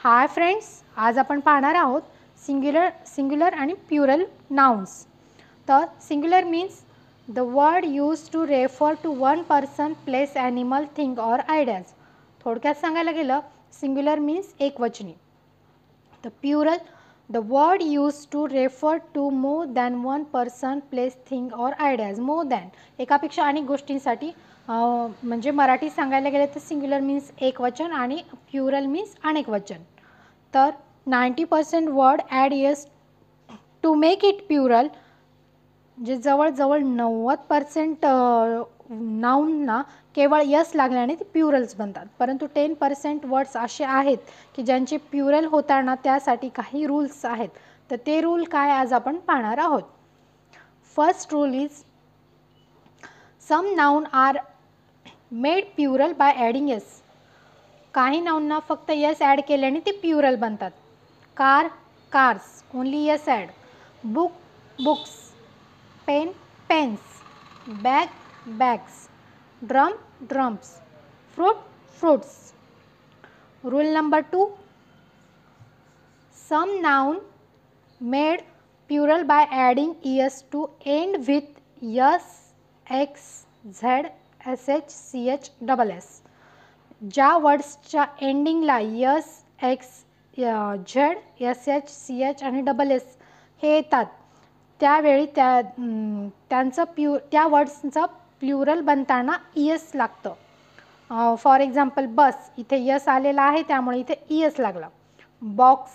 Hi friends, आज आपण पाहणार आहोत सिंग्युलर आणि प्युरल नाउन्स. तर singular means the word use to refer to one person, place, animal, thing or ideas. थोडक्यात सांगायला गेलं सिंग्युलर मीन्स एकवचनी. The plural the word use to refer to more than one person, place, thing or ideas. More than एकापेक्षा अनेक गोष्टींसाठी म्हणजे मराठीत सांगायला गेलं तर सिंग्युलर मीन्स एकवचन आणि प्युरल मीन्स अनेक वचन. तर 90% word add es to make it plural. जे जवळजवळ 90% नाऊनना केवळ यस लागल्याने ते प्युरल्स बनतात. परंतु 10% वर्ड्स असे आहेत की ज्यांचे प्युरल होताना त्यासाठी काही रूल्स आहेत. तर ते रूल काय आज आपण पाहणार आहोत. First rule is some noun are made plural by adding S. काही नाउनना फक्त यस ॲड केल्याने ते प्युरल बनतात. Car cars, only S add. Book books, pen pens, bag bags, drum drums, fruit fruits. Rule number 2, some noun made plural by adding E S to end with S, X, Z, S H, C H, double S. ज्या वर्ड्सच्या एंडिंगला S, X, Z, S H, C H आणि double S हे येतात त्यावेळी त्या वर्ड्सचं plural बनताना ES लागतं. फॉर एक्झाम्पल बस, इथे यस आलेला आहे त्यामुळे इथे ईएस लागला. बॉक्स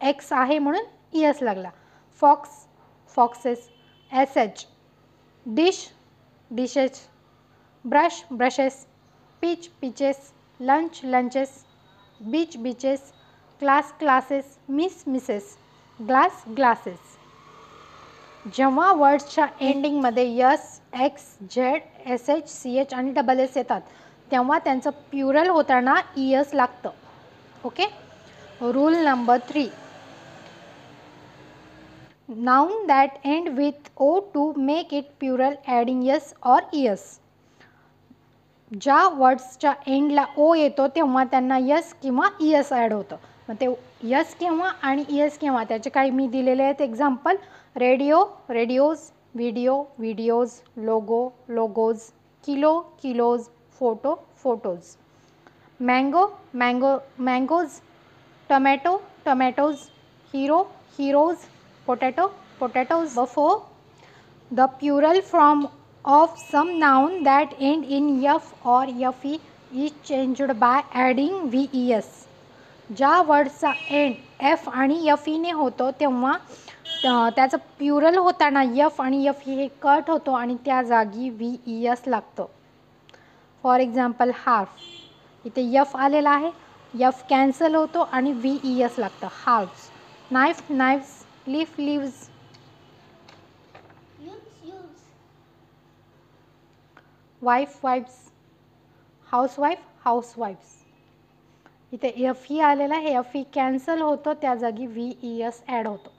एक्स आहे म्हणून ईएस लागला. Fox foxes, S H. Dish dishes, brush brushes, peach peaches, lunch lunches, beach beaches, class classes, miss misses, glass glasses. जेव्हा वर्ड्सच्या एंडिंगमध्ये S, X, Z, S H, C H आणि double S येतात तेव्हा त्यांचं प्युरल होताना E S लागतं. Okay. Rule number 3, noun that end with O to make it plural adding S or E S. ज्या वर्ड्सच्या एंडला ओ येतो तेव्हा त्यांना यस किंवा ईएस ॲड होतं. मग ते यस केव्हा आणि ईएस केव्हा त्याचे काही मी दिलेले आहेत example. Radio radios, video videos, logo logos, kilo kilos, photo photos. Mango mango mangoes, tomato tomatoes, hero heroes, potato potatoes. बफो the plural form of some noun that end in f or fe is changed by adding ves. ज्या वर्डचा end F आणि F ईने होतो तेव्हा त्याचं plural होताना F आणि F हे cut होतो आणि त्या जागी व्ही ई एस लागतं. फॉर एक्झाम्पल हार्फ, इथे एफ आलेला आहे, एफ कॅन्सल होतो आणि व्ही ई एस लागतं. हार्फ्स. Knife knifes, leaf leaves, wife wifes, housewife housewifes. इथे एफ ई आलेला आहे, एफ ई कॅन्सल होतो त्या जागी व्ही ई एस ॲड होतो.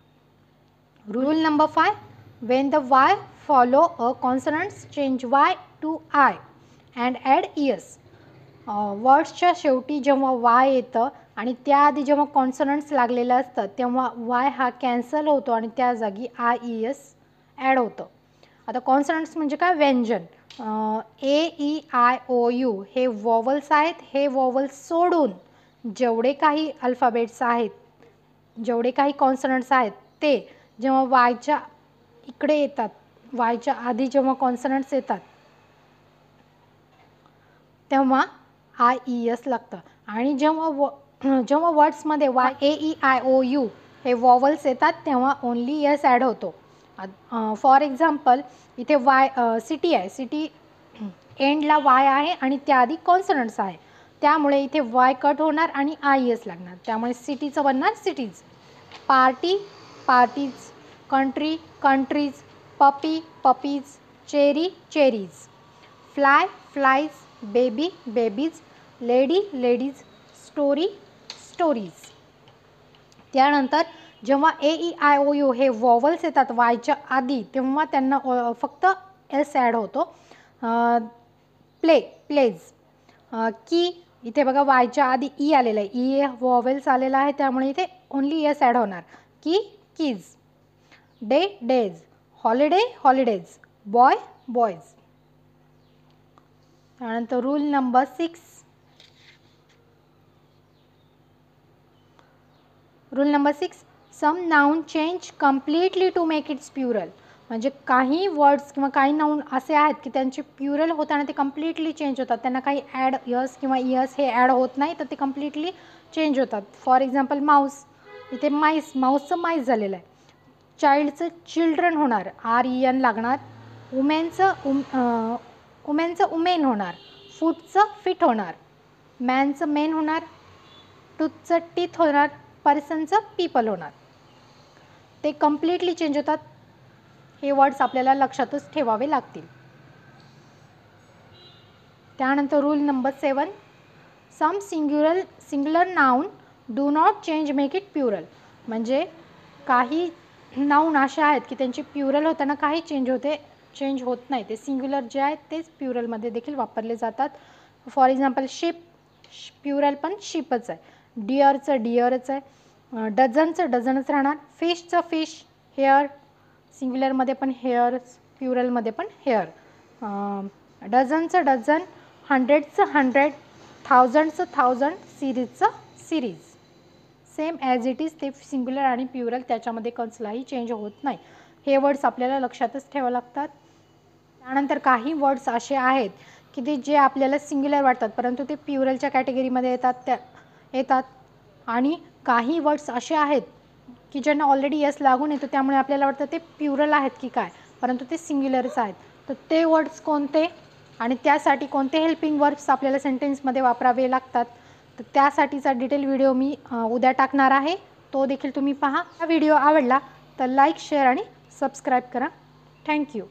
Rule number 5, when the Y follow a consonants change Y to I and add E S. वर्ड्सच्या शेवटी जेव्हा वाय येतं आणि त्याआधी जेव्हा कॉन्सनंट्स लागलेलं असतं तेव्हा वाय हा कॅन्सल होतो आणि त्या जागी आय ई एस ॲड होतं. आता कॉन्सनंट्स म्हणजे काय? व्यंजन. ए ई आय ओ यू हे वॉवल्स आहेत. हे वॉवल्स सोडून जेवढे काही अल्फाबेट्स आहेत, जेवढे काही कॉन्सनंट्स आहेत ते जेव्हा वायच्या इकडे येतात, वायच्या आधी जेव्हा कॉन्सनंट्स येतात तेव्हा आय ई एस लागतं. आणि जेव्हा वर्ड्समध्ये Y A E I O U हे वॉवल्स येतात तेव्हा ओनली एस ॲड होतो. फॉर एक्झाम्पल इथे वाय सिटी आहे, सिटी एंडला वाय आहे आणि त्याआधी कॉन्सनंट्स आहे त्यामुळे इथे वाय कट होणार आणि आय एस लागणार त्यामुळे सिटीचं बनणार cities. Party parties, country countries, puppy puppies, cherry cherries, fly flies, baby babies, lady ladies, story stories. त्यानंतर जेव्हा A E I O U हे वॉवल्स येतात वायच्या आधी तेव्हा त्यांना फक्त एस ॲड होतो. प्ले प्लेज, की इथे बघा वायच्या आधी ई आलेलं आहे, ई वॉवेल्स आलेला आहे, त्यामुळे इथे ओन्ली एस ॲड होणार. Key keys, day days, holiday holidays, boy boys. त्यानंतर rule number 6. Rule number 6, some noun change completely to make its plural. म्हणजे काही वर्ड्स किंवा काही नाउन असे आहेत की त्यांचे प्युरल होताना ते कम्प्लिटली चेंज होतात, त्यांना काही ॲड यस किंवा इयस हे ॲड होत नाही, तर ते कम्प्लिटली चेंज होतात. फॉर एक्झाम्पल माऊस, इथे माईस, माऊसचं माईस झालेलं आहे. चाइल्डचं चिल्ड्रन होणार, REN लागणार. उमेनचं उमेन होणार. फूटचं फिट होणार. मॅनचं मेन होणार. टूथचं टीथ होणार. पर्सनचं पीपल होणार. ते कम्प्लिटली चेंज होतात. हे वर्ड्स आपल्याला लक्षातच ठेवावे लागतील. त्यानंतर rule number 7, some singular noun do not change make it plural. म्हणजे काही नाउन असे आहेत की त्यांची प्युरल होताना काही चेंज होत नाही, ते सिंग्युलर जे आहेत तेच प्युरलमध्ये देखील वापरले जातात. फॉर एक्झाम्पल शिप, प्युरल पण शिपच आहे. डिअरचं डिअरच आहे. डझनचं डझनच राहणार. फिशचं फिश. हेअर, सिंग्युलरमध्ये पण हेअर, प्युरलमध्ये पण हेअर. डझनचं डझन, हंड्रेडचं हंड्रेड, थाउजंडचं थाउजंड, सिरीजचं series. Same as it is ते सिंग्युलर आणि प्युरल, त्याच्यामध्ये कसलाही चेंज होत नाही. हे वर्ड्स आपल्याला लक्षातच ठेवावे लागतात. त्यानंतर काही वर्ड्स असे आहेत की ते जे आपल्याला सिंग्युलर वाटतात परंतु ते प्युरलच्या कॅटेगरीमध्ये येतात. आणि काही वर्ड्स असे आहेत की ज्यांना ऑलरेडी यस लागून येतो, त्यामुळे आपल्याला वाटतं ते प्युरल आहेत की काय, परंतु ते सिंग्युलरच आहेत. तर ते वर्ड्स कोणते आणि त्यासाठी कोणते हेल्पिंग वर्ब्स आपल्याला सेंटेन्समध्ये वापरावे लागतात, तर त्यासाठीचा डिटेल व्हिडिओ मी उद्या टाकणार आहे, तो देखील तुम्ही पहा. हा व्हिडिओ आवडला तर लाईक, शेअर आणि सबस्क्राईब करा. थँक्यू.